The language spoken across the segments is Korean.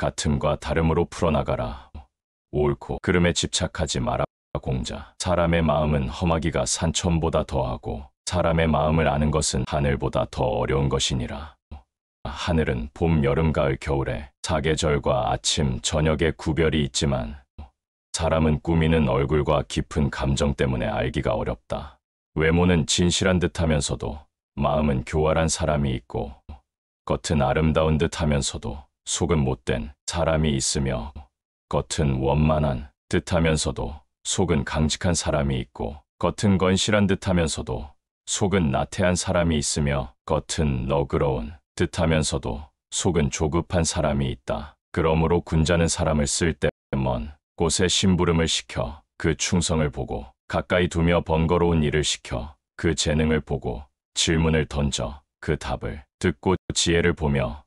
같음과 다름으로 풀어나가라. 옳고 그름에 집착하지 마라. 공자. 사람의 마음은 험하기가 산천보다 더하고 사람의 마음을 아는 것은 하늘보다 더 어려운 것이니라. 하늘은 봄, 여름, 가을, 겨울에 사계절과 아침, 저녁의 구별이 있지만 사람은 꾸미는 얼굴과 깊은 감정 때문에 알기가 어렵다. 외모는 진실한 듯하면서도 마음은 교활한 사람이 있고 겉은 아름다운 듯하면서도 속은 못된 사람이 있으며 겉은 원만한 듯하면서도 속은 강직한 사람이 있고 겉은 건실한 듯하면서도 속은 나태한 사람이 있으며 겉은 너그러운 듯하면서도 속은 조급한 사람이 있다. 그러므로 군자는 사람을 쓸 때 먼 곳에 심부름을 시켜 그 충성을 보고 가까이 두며 번거로운 일을 시켜 그 재능을 보고 질문을 던져 그 답을 듣고 지혜를 보며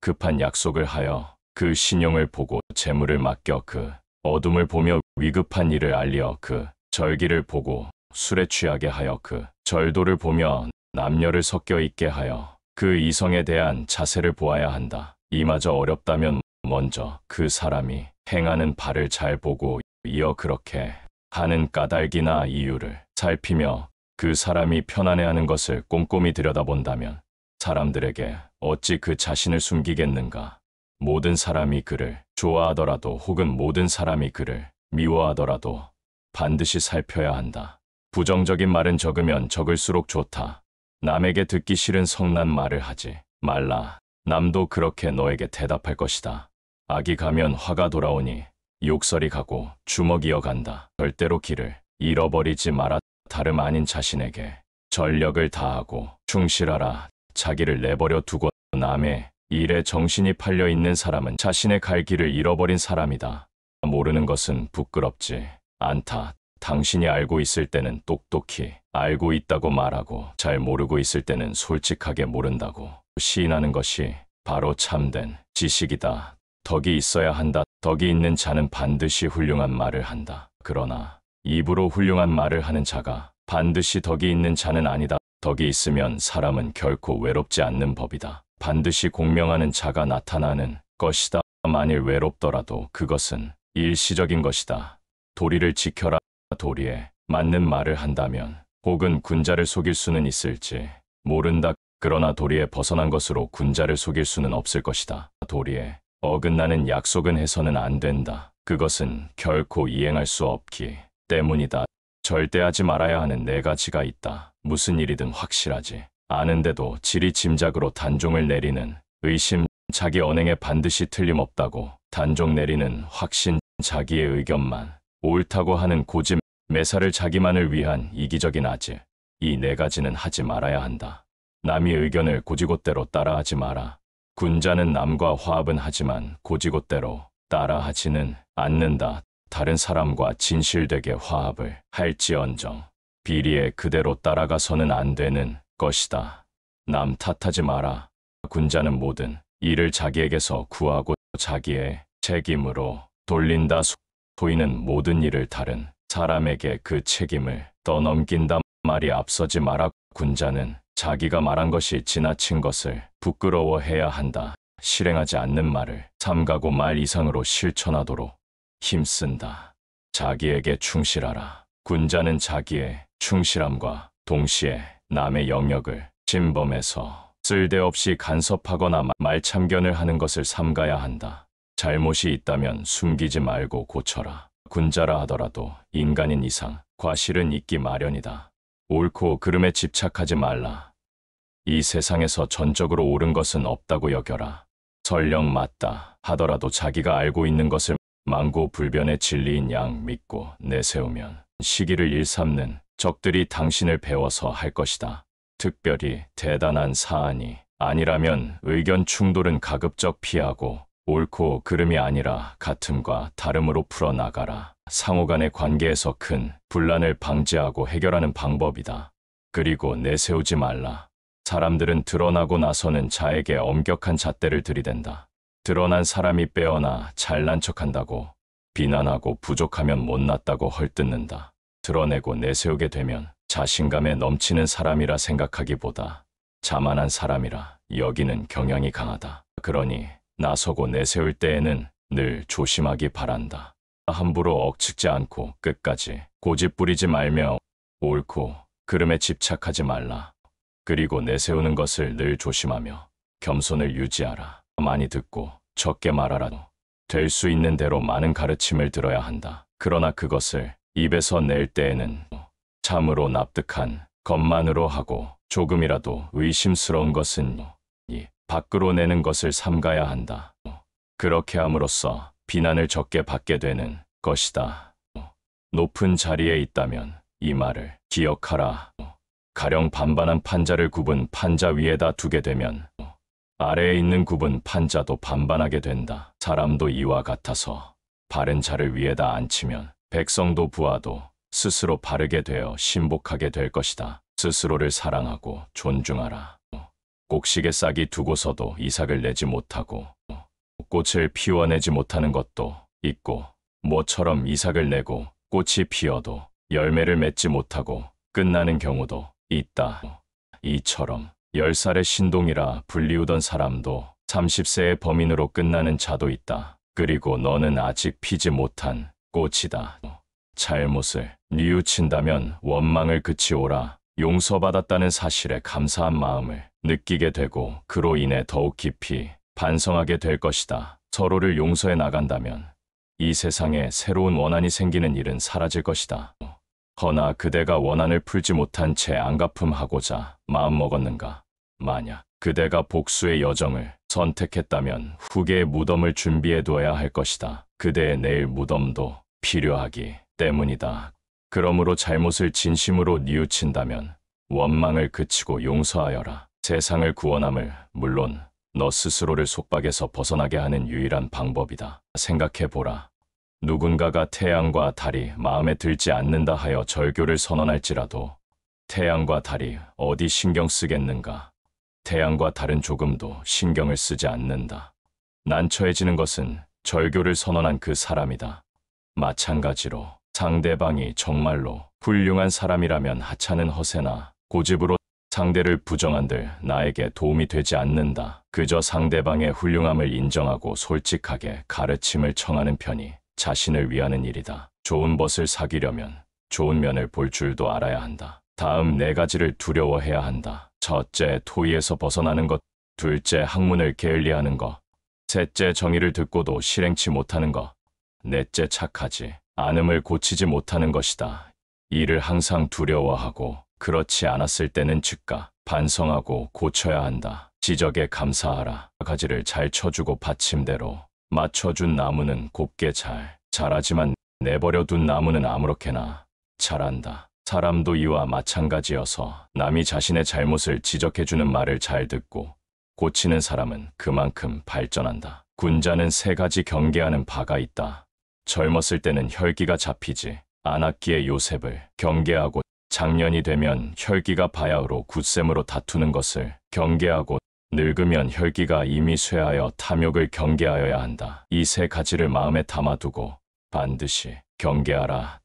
급한 약속을 하여 그 신용을 보고 재물을 맡겨 그 어둠을 보며 위급한 일을 알려 그 절기를 보고 술에 취하게 하여 그 절도를 보며 남녀를 섞여 있게 하여 그 이성에 대한 자세를 보아야 한다. 이마저 어렵다면 먼저 그 사람이 행하는 바를 잘 보고 이어 그렇게 하는 까닭이나 이유를 살피며 그 사람이 편안해하는 것을 꼼꼼히 들여다본다면 사람들에게 어찌 그 자신을 숨기겠는가. 모든 사람이 그를 좋아하더라도 혹은 모든 사람이 그를 미워하더라도 반드시 살펴야 한다. 부정적인 말은 적으면 적을수록 좋다. 남에게 듣기 싫은 성난 말을 하지 말라. 남도 그렇게 너에게 대답할 것이다. 악이 가면 화가 돌아오니 욕설이 가고 주먹이어 간다. 절대로 길을 잃어버리지 마라. 다름 아닌 자신에게 전력을 다하고 충실하라. 자기를 내버려 두고 남의 일에 정신이 팔려 있는 사람은 자신의 갈 길을 잃어버린 사람이다. 모르는 것은 부끄럽지 않다. 당신이 알고 있을 때는 똑똑히 알고 있다고 말하고 잘 모르고 있을 때는 솔직하게 모른다고 시인하는 것이 바로 참된 지식이다. 덕이 있어야 한다. 덕이 있는 자는 반드시 훌륭한 말을 한다. 그러나 입으로 훌륭한 말을 하는 자가 반드시 덕이 있는 자는 아니다. 덕이 있으면 사람은 결코 외롭지 않는 법이다. 반드시 공명하는 자가 나타나는 것이다. 만일 외롭더라도 그것은 일시적인 것이다. 도리를 지켜라. 도리에 맞는 말을 한다면 혹은 군자를 속일 수는 있을지 모른다. 그러나 도리에 벗어난 것으로 군자를 속일 수는 없을 것이다. 도리에 어긋나는 약속은 해서는 안 된다. 그것은 결코 이행할 수 없기 때문이다. 절대 하지 말아야 하는 네 가지가 있다. 무슨 일이든 확실하지 않은데도 지리짐작으로 단종을 내리는 의심, 자기 언행에 반드시 틀림없다고 단종 내리는 확신, 자기의 의견만 옳다고 하는 고집, 매사를 자기만을 위한 이기적인 아질. 이 네 가지는 하지 말아야 한다. 남의 의견을 고지곳대로 따라하지 마라. 군자는 남과 화합은 하지만 고지곳대로 따라하지는 않는다. 다른 사람과 진실되게 화합을 할지언정 비리에 그대로 따라가서는 안 되는 것이다. 남 탓하지 마라. 군자는 모든 일을 자기에게서 구하고 자기의 책임으로 돌린다. 소인은 모든 일을 다른 사람에게 그 책임을 떠넘긴다. 말이 앞서지 마라. 군자는 자기가 말한 것이 지나친 것을 부끄러워해야 한다. 실행하지 않는 말을 삼가고 말 이상으로 실천하도록 힘쓴다. 자기에게 충실하라. 군자는 자기의 충실함과 동시에 남의 영역을 침범해서 쓸데없이 간섭하거나 말참견을 하는 것을 삼가야 한다. 잘못이 있다면 숨기지 말고 고쳐라. 군자라 하더라도 인간인 이상 과실은 있기 마련이다. 옳고 그름에 집착하지 말라. 이 세상에서 전적으로 옳은 것은 없다고 여겨라. 설령 맞다 하더라도 자기가 알고 있는 것을 만고불변의 진리인 양 믿고 내세우면 시기를 일삼는 적들이 당신을 배워서 할 것이다. 특별히 대단한 사안이 아니라면 의견 충돌은 가급적 피하고 옳고 그름이 아니라 같음과 다름으로 풀어나가라. 상호간의 관계에서 큰 분란을 방지하고 해결하는 방법이다. 그리고 내세우지 말라. 사람들은 드러나고 나서는 자에게 엄격한 잣대를 들이댄다. 드러난 사람이 빼어나 잘난 척한다고 비난하고 부족하면 못났다고 헐뜯는다. 드러내고 내세우게 되면 자신감에 넘치는 사람이라 생각하기보다 자만한 사람이라 여기는 경향이 강하다. 그러니 나서고 내세울 때에는 늘 조심하기 바란다. 함부로 억측지 않고 끝까지 고집 부리지 말며 옳고 그름에 집착하지 말라. 그리고 내세우는 것을 늘 조심하며 겸손을 유지하라. 많이 듣고 적게 말하라도 될 수 있는 대로 많은 가르침을 들어야 한다. 그러나 그것을 입에서 낼 때에는 참으로 납득한 것만으로 하고 조금이라도 의심스러운 것은 이 밖으로 내는 것을 삼가야 한다. 그렇게 함으로써 비난을 적게 받게 되는 것이다. 높은 자리에 있다면 이 말을 기억하라. 가령 반반한 판자를 굽은 판자 위에다 두게 되면 아래에 있는 굽은 판자도 반반하게 된다. 사람도 이와 같아서 바른 자를 위에다 앉히면 백성도 부하도 스스로 바르게 되어 신복하게 될 것이다. 스스로를 사랑하고 존중하라. 곡식에 싹이 두고서도 이삭을 내지 못하고 꽃을 피워내지 못하는 것도 있고 모처럼 이삭을 내고 꽃이 피어도 열매를 맺지 못하고 끝나는 경우도 있다. 이처럼 10살의 신동이라 불리우던 사람도 30세의 범인으로 끝나는 자도 있다. 그리고 너는 아직 피지 못한 꽃이다. 잘못을 뉘우친다면 원망을 그치오라. 용서받았다는 사실에 감사한 마음을 느끼게 되고 그로 인해 더욱 깊이 반성하게 될 것이다. 서로를 용서해 나간다면 이 세상에 새로운 원한이 생기는 일은 사라질 것이다. 허나 그대가 원한을 풀지 못한 채 안갚음하고자 마음먹었는가? 만약 그대가 복수의 여정을 선택했다면 후계의 무덤을 준비해 두어야 할 것이다. 그대의 내일 무덤도 필요하기 때문이다. 그러므로 잘못을 진심으로 뉘우친다면 원망을 그치고 용서하여라. 세상을 구원함을 물론 너 스스로를 속박에서 벗어나게 하는 유일한 방법이다. 생각해보라. 누군가가 태양과 달이 마음에 들지 않는다 하여 절교를 선언할지라도 태양과 달이 어디 신경 쓰겠는가? 태양과 달은 조금도 신경을 쓰지 않는다. 난처해지는 것은 절교를 선언한 그 사람이다. 마찬가지로 상대방이 정말로 훌륭한 사람이라면 하찮은 허세나 고집으로 상대를 부정한들 나에게 도움이 되지 않는다. 그저 상대방의 훌륭함을 인정하고 솔직하게 가르침을 청하는 편이 자신을 위하는 일이다. 좋은 벗을 사귀려면 좋은 면을 볼 줄도 알아야 한다. 다음 4가지를 두려워해야 한다. 첫째, 토의에서 벗어나는 것. 둘째, 학문을 게을리하는 것. 셋째, 정의를 듣고도 실행치 못하는 것. 넷째, 착하지 않음을 고치지 못하는 것이다. 이를 항상 두려워하고 그렇지 않았을 때는 즉각 반성하고 고쳐야 한다. 지적에 감사하라. 가지를 잘 쳐주고 받침대로 맞춰준 나무는 곱게 잘 자라지만 내버려둔 나무는 아무렇게나 자란다. 사람도 이와 마찬가지여서 남이 자신의 잘못을 지적해주는 말을 잘 듣고 고치는 사람은 그만큼 발전한다. 군자는 3가지 경계하는 바가 있다. 젊었을 때는 혈기가 잡히지 않았기에 요셉을 경계하고 장년이 되면 혈기가 바야흐로 굳셈으로 다투는 것을 경계하고 늙으면 혈기가 이미 쇠하여 탐욕을 경계하여야 한다. 이 3가지를 마음에 담아두고 반드시 경계하라.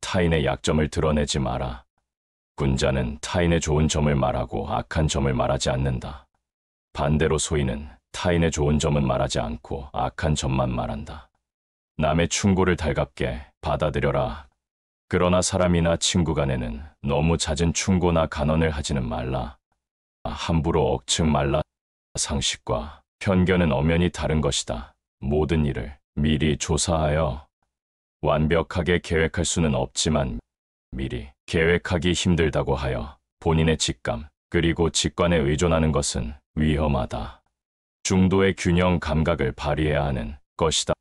타인의 약점을 드러내지 마라. 군자는 타인의 좋은 점을 말하고 악한 점을 말하지 않는다. 반대로 소인은 타인의 좋은 점은 말하지 않고 악한 점만 말한다. 남의 충고를 달갑게 받아들여라. 그러나 사람이나 친구 간에는 너무 잦은 충고나 간언을 하지는 말라. 함부로 억측 말라. 상식과 편견은 엄연히 다른 것이다. 모든 일을 미리 조사하여 완벽하게 계획할 수는 없지만 미리 계획하기 힘들다고 하여 본인의 직감 그리고 직관에 의존하는 것은 위험하다. 중도의 균형 감각을 발휘해야 하는 것이다.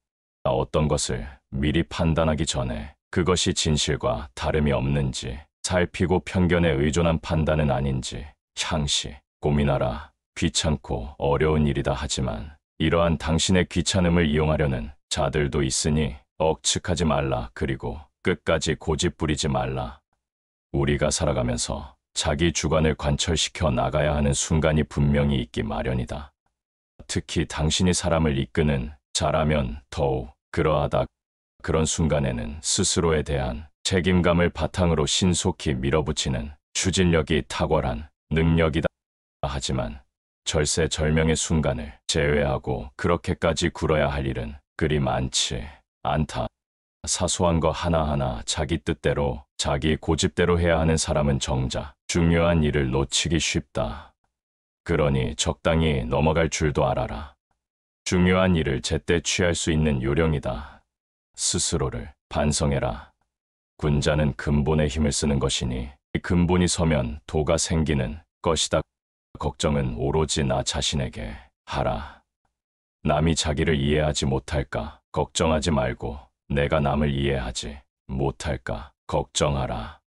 어떤 것을 미리 판단하기 전에 그것이 진실과 다름이 없는지 살피고 편견에 의존한 판단은 아닌지 향시 고민하라. 귀찮고 어려운 일이다 하지만 이러한 당신의 귀찮음을 이용하려는 자들도 있으니 억측하지 말라. 그리고 끝까지 고집 부리지 말라. 우리가 살아가면서 자기 주관을 관철시켜 나가야 하는 순간이 분명히 있기 마련이다. 특히 당신이 사람을 이끄는 자라면 더욱 그러하다. 그런 순간에는 스스로에 대한 책임감을 바탕으로 신속히 밀어붙이는 추진력이 탁월한 능력이다. 하지만 절세절명의 순간을 제외하고 그렇게까지 굴어야 할 일은 그리 많지 않다. 사소한 거 하나하나 자기 뜻대로, 자기 고집대로 해야 하는 사람은 정작 중요한 일을 놓치기 쉽다. 그러니 적당히 넘어갈 줄도 알아라. 중요한 일을 제때 취할 수 있는 요령이다. 스스로를 반성해라. 군자는 근본에 힘을 쓰는 것이니 이 근본이 서면 도가 생기는 것이다. 걱정은 오로지 나 자신에게 하라. 남이 자기를 이해하지 못할까 걱정하지 말고 내가 남을 이해하지 못할까 걱정하라.